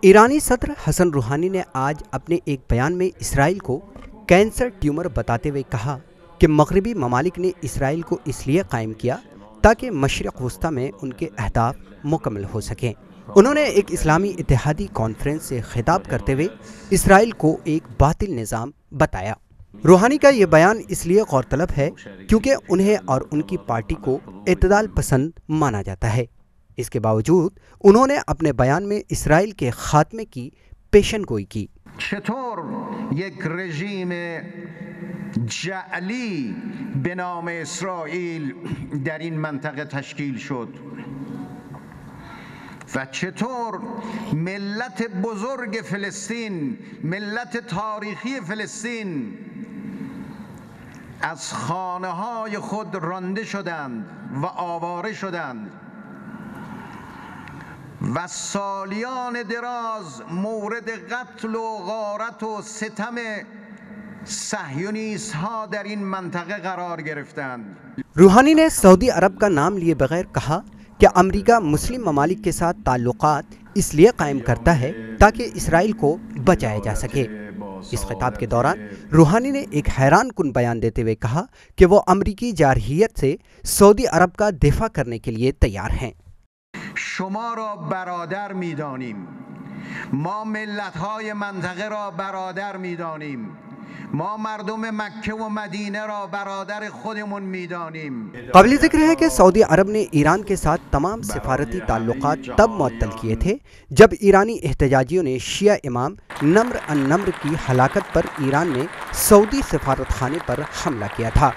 ईरानी सदर हसन रूहानी ने आज अपने एक बयान में इसराइल को कैंसर ट्यूमर बताते हुए कहा कि मगरबी ममालिक ने इसराइल को इसलिए कायम किया ताकि मशरिक़ वस्ता में उनके अहदाफ मुकम्मल हो सकें। उन्होंने एक इस्लामी इत्तेहादी कॉन्फ्रेंस से खिताब करते हुए इसराइल को एक बातिल निज़ाम बताया। रूहानी का ये बयान इसलिए गौरतलब है क्योंकि उन्हें और उनकी पार्टी को इत्तेदाल पसंद माना जाता है। इसके बावजूद उन्होंने अपने बयान में इसराइल के खात्मे की पेशनगोई की। चतुर एक रजीम जाली به نام اسرائیل در این منطقه تشکیل شد و چطور ملت بزرگ فلسطین، ملت تاریخی فلسطین از خانه های خود رانده شدند و آواره شدند و سالیان دراز مورد قتل و غارت و ستم صهیونیست ها در این منطقه قرار گرفتند। रूहानी ने सऊदी अरब का नाम लिए बगैर कहा कि अमेरिका मुस्लिम ममालिक के साथ ताल्लुकात इसलिए कायम करता है ताकि इसराइल को बचाया जा सके। इस खिताब के दौरान रूहानी ने एक हैरान कुन बयान देते हुए कहा कि वो अमरीकी जारहियत से सऊदी अरब का दिफा करने के लिए तैयार हैं। شما را برادر می‌دانیم، ما ملت‌های منطقه را برادر می‌دانیم، ما مردم مکه و مدینه را برادر خودمون می‌دانیم। काबिल ज़िक्र है कि सऊदी अरब ने ईरान के साथ तमाम सिफारती ताल्लुकात तब मुअत्तल किए थे जब ईरानी एहतजाजियों ने शिया इमाम नम्र अन नम्र की हलाकत पर ईरान में सऊदी सिफारतखाने पर हमला किया था।